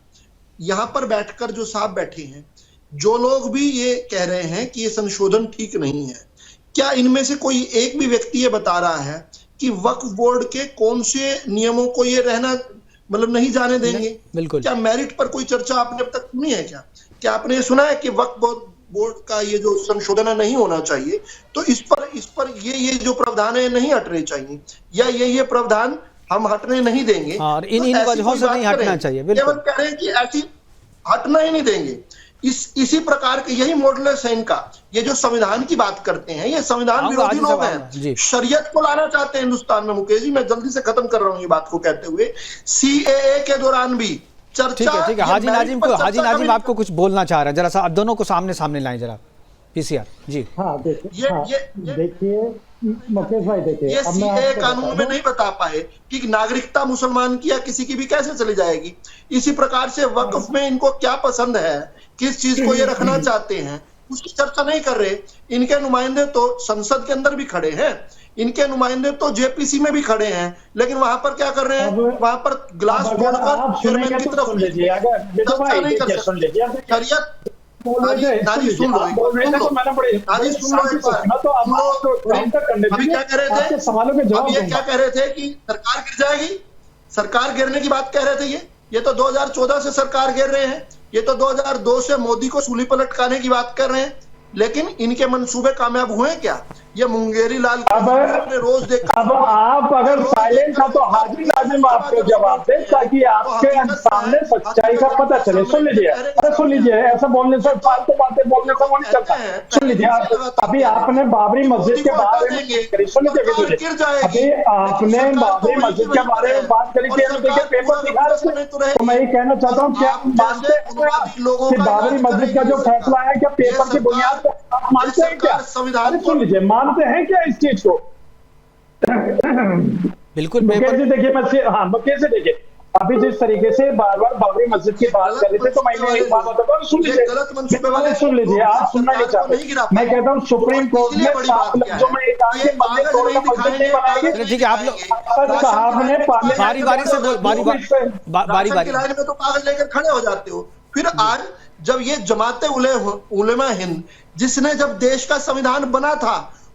यहां पर बैठकर जो साहब बैठे हैं, जो लोग भी ये कह रहे हैं कि ये संशोधन ठीक नहीं है, क्या इनमें से कोई एक भी व्यक्ति ये बता रहा है कि वक्फ बोर्ड के कौन से नियमों को ये रहना, मतलब नहीं जाने देंगे? बिल्कुल। क्या मेरिट पर कोई चर्चा आपने अब तक सुनी है? क्या आपने ये सुना है कि वक्फ बोर्ड का ये जो संशोधन नहीं होना चाहिए, तो इस पर ये जो प्रावधान है नहीं हटने चाहिए, या ये प्रावधान हम हटने नहीं देंगे और इन वजहों से नहीं हटना चाहिए? केवल कह रहे हैं कि ऐसी हटना ही नहीं देंगे। इसी प्रकार के यही मॉडल्स है इनका। ये जो संविधान की बात करते हैं, ये संविधान विरोधी लोग हैं, शरीयत को लाना चाहते हैं हिंदुस्तान में। मुकेश जी, मैं जल्दी से खत्म कर रहा हूँ ये बात को कहते हुए, सीएए के दौरान भी चर्चा। ठीक है। हाजी नाजिम आपको कुछ बोलना चाह रहे हैं, जरा सा आप दोनों को सामने सामने लाएं जरा। पीसीआर जी। हाँ देखिए मुकेश भाई, देखिए ये सीएए कानून में नहीं बता पाए कि नागरिकता मुसलमान की या किसी की भी कैसे चली जाएगी। इसी प्रकार से वक्फ में इनको क्या पसंद है, किस चीज को ये रखना चाहते हैं, उसकी चर्चा नहीं कर रहे। इनके नुमाइंदे तो संसद के अंदर भी खड़े हैं, इनके नुमाइंदे तो जेपीसी में भी खड़े हैं, लेकिन वहां पर क्या कर रहे हैं, वहां पर ग्लास तोड़कर चेयरमैन की तरफ चर्चा नहीं कर सकते। शरीयत अभी क्या कह रहे थे, अब ये क्या कह रहे थे कि सरकार गिर जाएगी, सरकार गिरने की बात कह रहे थे। ये तो 2014 से सरकार गिर रहे हैं, ये तो 2002 से मोदी को सूली पर लटकाने की बात कर रहे हैं, लेकिन इनके मंसूबे कामयाब हुए क्या? ये मुंगेरी लाल आपने रोज देखा। अब आप अगर साइलेंट था तो हाजी नाजिम आपको जवाब दे, ताकि आपके सामने सच्चाई का पता चले। सुन लीजिए, अरे सुन लीजिए, ऐसा बोलने से, फालतू बातें बोलने से वो नहीं चलता। सुन लीजिए, अभी आपने बाबरी मस्जिद के बारे में करी, सुन लीजिए, अभी आपने बाबरी मस्जिद के बारे में बात करी थी, देखिए पेपर दिखा रहे थे। तो मैं ये कहना चाहता हूँ, क्या मानते हैं कि बाबरी मस्जिद का जो फैसला है, क्या पेपर की बुनियाद पर आप मानते हैं क्या? संविधान, सुन लीजिए, मानते हैं क्या इस चीज को? बिल्कुल। मुकेश जी देखिए, मुकेश जी देखिए, अभी जिस तरीके से बार बार बाबरी मस्जिद की बात कर रहे थे, तो मैंने एक बात बताता हूँ, सुन लीजिए, सुन लीजिए, आप सुनना नहीं चाहते। मैं कहता हूँ सुप्रीम कोर्ट ने साफ लफ्जों में एक आगे मस्जिद नहीं बनाएगी। ठीक है, आप लोग साहब ने बारी बारी से बारी लाइन में तो कागज लेकर खड़े हो जाते हो। फिर आज जब ये जमाते उलेमा हिंद, जिसने जब देश का संविधान बना था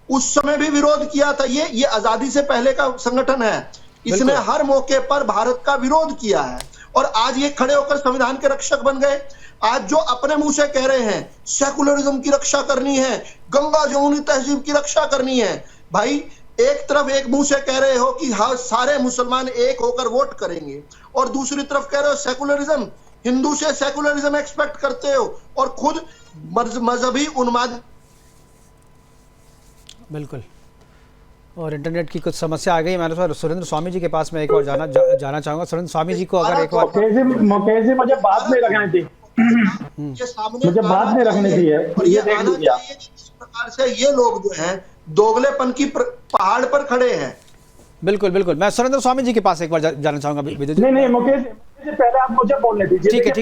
उस समय भी विरोध किया था, ये आजादी से पहले का संगठन है, इसने हर मौके पर भारत का विरोध किया है, और आज ये खड़े होकर संविधान के रक्षक बन गए। आज जो अपने मुंह से कह रहे हैं सेकुलरिज्म की रक्षा करनी है, गंगा जमुनी तहजीब की रक्षा करनी है, भाई एक तरफ एक मुंह से कह रहे हो कि हाँ सारे मुसलमान एक होकर वोट करेंगे, और दूसरी तरफ कह रहे हो सेकुलरिज्म, हिंदू से सेकुलरिज्म एक्सपेक्ट करते हो, और खुद मजहबी उन्माद। बिल्कुल। और इंटरनेट की कुछ समस्या आ गई। मैं सुरेंद्र स्वामी जी के पास में एक और जाना चाहूंगा। सुरेंद्र स्वामी जी को अगर एक बार मुकेश जी मुझे बात नहीं रखनी थी, मुझे बात नहीं रखनी थी, ये देख लीजिए इस प्रकार से ये लोग जो हैं दोगलेपन की पहाड़ पर खड़े हैं। बिल्कुल बिल्कुल। मैं सुरेंद्र स्वामी जी के पास एक बार जाना चाहूंगा। नहीं मुकेश जी, पहले आप मुझे बोलने दीजिए। ठीक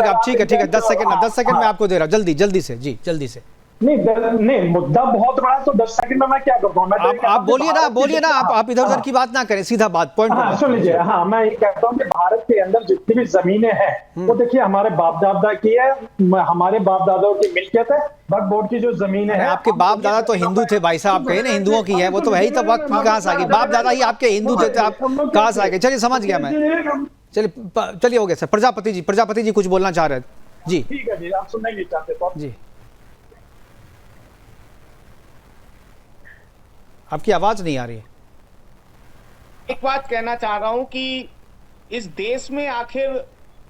है 10 सेकंड मैं आपको दे रहा हूँ, जल्दी से जी, जल्दी से। नहीं मुद्दा बहुत बड़ा, तो 10 सेकंड में मैं क्या करूँगा? आप बोलिए ना, आप इधर उधर की बात ना करें, सीधा बात पॉइंट पर। सुन लीजिए, मैं ये कहता हूँ कि भारत के अंदर जितनी भी जमीनें हैं वो देखिए हमारे बाप दादा की है, हमारे बाप दादाओं की मिल्कियत है। वक्फ बोर्ड की जो जमीन है, आपके बाप दादा तो हिंदू थे भाई साहब, आप कहे ना हिंदुओं की है, वो तो वही, तो वक्त कहाँ से आ गई? बाप दादा ही आपके हिंदू थे, तो आप कहाँ से आ गए? चलिए समझ गया मैं, चलिए हो गया सर। प्रजापति जी कुछ बोलना चाह रहे हैं जी। ठीक है जी, आप सुनना ही नहीं चाहते तो जी, आपकी आवाज नहीं आ रही है। एक बात कहना चाह रहा हूं कि इस देश में आखिर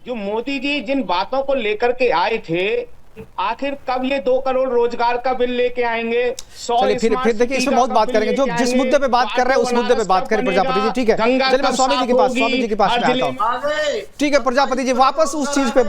जो मोदी जी जिन बातों को लेकर के आए थे, आखिर कब ये 2 करोड़ रोजगार का बिल लेके आएंगे? चलिए फिर देखिए, इसमें बहुत बात करेंगे, जो जिस मुद्दे पे बात कर रहे हैं उस मुद्दे पे बात करें प्रजापति जी। ठीक है, चलिए मैं स्वामी जी के पास में आता हूँ। ठीक है प्रजापति जी, वापस उस चीज पे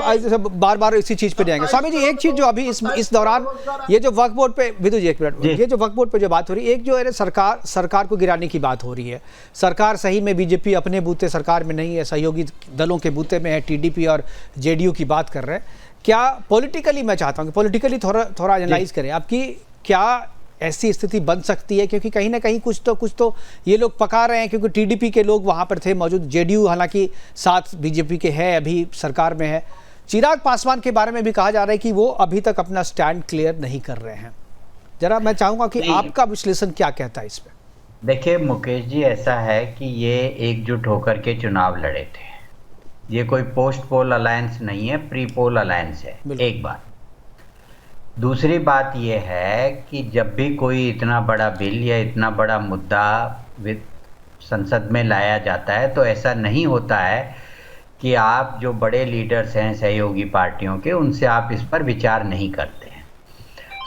बार इसी चीज पे जाएंगे। स्वामी जी, एक चीज जो अभी इस दौरान ये जो वक्फ बोर्ड पे, विदु जी एक मिनट, ये जो वक्फ बोर्ड पे जो बात हो रही है, एक जो है सरकार को गिराने की बात हो रही है। सरकार सही में बीजेपी अपने बूते सरकार में नहीं है, सहयोगी दलों के बूते में है, टीडीपी और जेडीयू की बात कर रहे हैं। क्या पॉलिटिकली, मैं चाहता हूं कि पॉलिटिकली थोड़ा एनालाइज करें, आपकी क्या ऐसी स्थिति बन सकती है? क्योंकि कहीं ना कहीं कुछ तो ये लोग पका रहे हैं, क्योंकि टीडीपी के लोग वहां पर थे मौजूद, जेडीयू हालांकि साथ बीजेपी के है, अभी सरकार में है। चिराग पासवान के बारे में भी कहा जा रहा है कि वो अभी तक अपना स्टैंड क्लियर नहीं कर रहे हैं। जरा मैं चाहूंगा कि आपका विश्लेषण क्या कहता है इस पर? देखिए मुकेश जी, ऐसा है कि ये एकजुट होकर के चुनाव लड़े थे, ये कोई पोस्ट पोल अलायंस नहीं है, प्री पोल अलायंस है, एक बात। दूसरी बात ये है कि जब भी कोई इतना बड़ा बिल या इतना बड़ा मुद्दा संसद में लाया जाता है, तो ऐसा नहीं होता है कि आप जो बड़े लीडर्स हैं सहयोगी पार्टियों के, उनसे आप इस पर विचार नहीं करते हैं।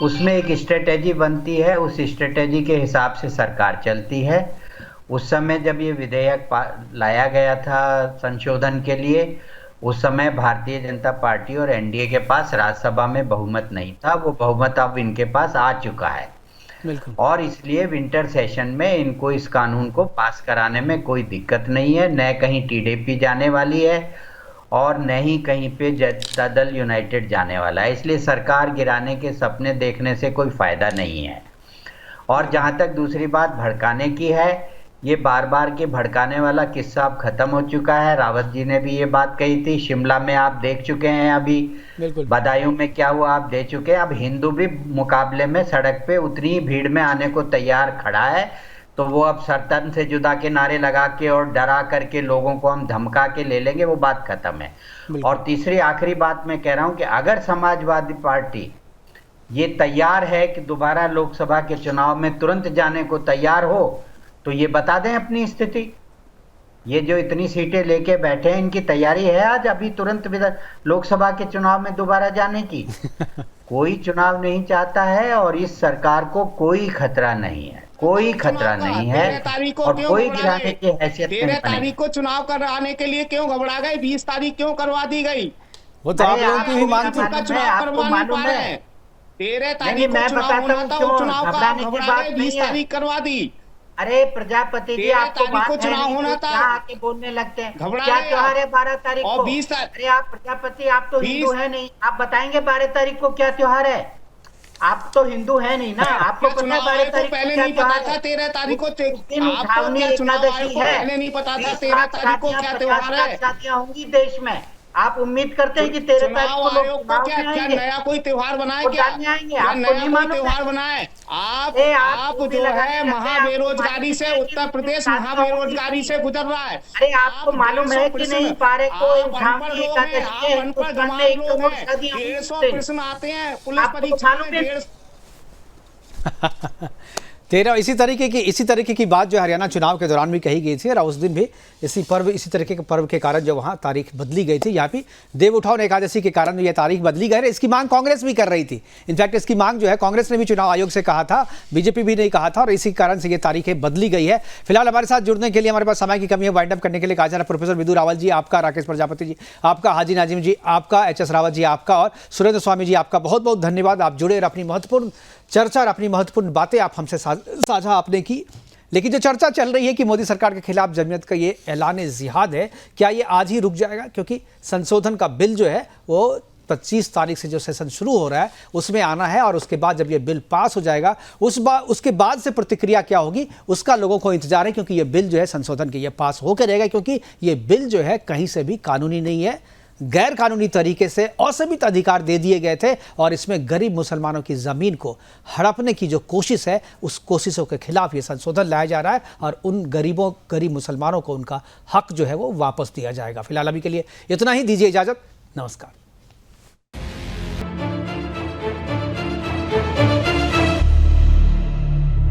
उसमें एक स्ट्रेटेजी बनती है, उस स्ट्रेटेजी के हिसाब से सरकार चलती है। उस समय जब ये विधेयक लाया गया था संशोधन के लिए, उस समय भारतीय जनता पार्टी और एनडीए के पास राज्यसभा में बहुमत नहीं था, वो बहुमत अब इनके पास आ चुका है। और इसलिए विंटर सेशन में इनको इस कानून को पास कराने में कोई दिक्कत नहीं है, न कहीं टीडीपी जाने वाली है और न ही कहीं पे जनता दल यूनाइटेड जाने वाला है। इसलिए सरकार गिराने के सपने देखने से कोई फायदा नहीं है। और जहां तक दूसरी बात भड़काने की है, ये बार बार के भड़काने वाला किस्सा अब खत्म हो चुका है। रावत जी ने भी ये बात कही थी। शिमला में आप देख चुके हैं, अभी बदायूं में क्या हुआ आप देख चुके हैं। अब हिंदू भी मुकाबले में सड़क पे उतनी ही भीड़ में आने को तैयार खड़ा है। तो वो अब सरतन से जुदा के नारे लगा के और डरा करके लोगों को हम धमका के ले लेंगे, वो बात खत्म है। और तीसरी आखिरी बात मैं कह रहा हूं कि अगर समाजवादी पार्टी ये तैयार है कि दोबारा लोकसभा के चुनाव में तुरंत जाने को तैयार हो, तो ये बता दें अपनी स्थिति। ये जो इतनी सीटें लेके बैठे हैं, इनकी तैयारी है आज अभी तुरंत लोकसभा के चुनाव में दोबारा जाने की? कोई चुनाव नहीं चाहता है और इस सरकार को कोई खतरा नहीं है, कोई खतरा नहीं है और कोई गिराने की हैसियत नहीं। 13 तारीख को चुनाव कराने के लिए क्यों घबरा गए? 20 तारीख क्यों करवा दी गई? वो तो आप लोगों की ही मांग थी। आपको मालूम है 13 तारीख को चुनाव होना था, वो चुनाव का घबरा गए, 20 तारीख करवा दी। अरे प्रजापति जी, आपको बात को चुनाव होना था, आके बोलने लगते हैं। क्या त्योहार है 12 तारीख को? 20 अरे आप प्रजापति, आप तो हिंदू है नहीं, आप बताएंगे 12 तारीख को क्या त्योहार है? आप तो हिंदू है नहीं ना, आपको पता है 12 तारीख को पहले नहीं पता था 13 तारीख को एकादशी है, पहले नहीं पता था 13 तारीख को क्या त्योहार है। शादियां होंगी देश में, आप उम्मीद करते हैं कि 13 तारीख को लोग चुनाव में क्या नया कोई त्योहार बनाए? क्या आएंगे? आपको आपको नहीं मालूम त्योहार बनाए? आप जो है महाबेरोजगारी से, उत्तर प्रदेश महाबेरोजगारी से गुजर रहा है। अरे आपको मालूम है कि नहीं? पारे को एकादशी है, 150 प्रश्न आते हैं पुलिस परीक्षा में। 13 इसी तरीके की बात जो हरियाणा चुनाव के दौरान भी कही गई थी और उस दिन भी इसी तरीके के पर्व के कारण जो वहाँ तारीख बदली गई थी। यहाँ भी देव उठाओ एकादशी के कारण ये तारीख बदली गई है। इसकी मांग कांग्रेस भी कर रही थी। इनफैक्ट इसकी मांग जो है कांग्रेस ने भी चुनाव आयोग से कहा था, बीजेपी भी नहीं कहा था, और इसी कारण से ये तारीखें बदली गई है। फिलहाल हमारे साथ जुड़ने के लिए हमारे पास समय की कमी है। वाइंड अप करने के लिए कहा जा रहा है प्रोफेसर विदु रावल जी आपका, राकेश प्रजापति जी आपका, हाजी नाजिम जी आपका, HS रावत जी आपका और सुरेंद्र स्वामी जी आपका बहुत बहुत धन्यवाद। आप जुड़े और अपनी महत्वपूर्ण चर्चा और अपनी महत्वपूर्ण बातें आप हमसे साझा आपने की। लेकिन जो चर्चा चल रही है कि मोदी सरकार के खिलाफ जमयत का ये ऐलान जिहाद है, क्या ये आज ही रुक जाएगा? क्योंकि संशोधन का बिल जो है वो 25 तारीख से जो सेशन शुरू हो रहा है उसमें आना है, और उसके बाद जब ये बिल पास हो जाएगा उसके बाद से प्रतिक्रिया क्या होगी उसका लोगों को इंतजार है। क्योंकि ये बिल जो है संशोधन के ये पास होकर रहेगा, क्योंकि ये बिल जो है कहीं से भी कानूनी नहीं है, गैर कानूनी तरीके से असीमित अधिकार दे दिए गए थे, और इसमें गरीब मुसलमानों की ज़मीन को हड़पने की जो कोशिश है उस कोशिशों के खिलाफ ये संशोधन लाया जा रहा है, और उन गरीब मुसलमानों को उनका हक जो है वो वापस दिया जाएगा। फिलहाल अभी के लिए इतना ही, दीजिए इजाज़त, नमस्कार।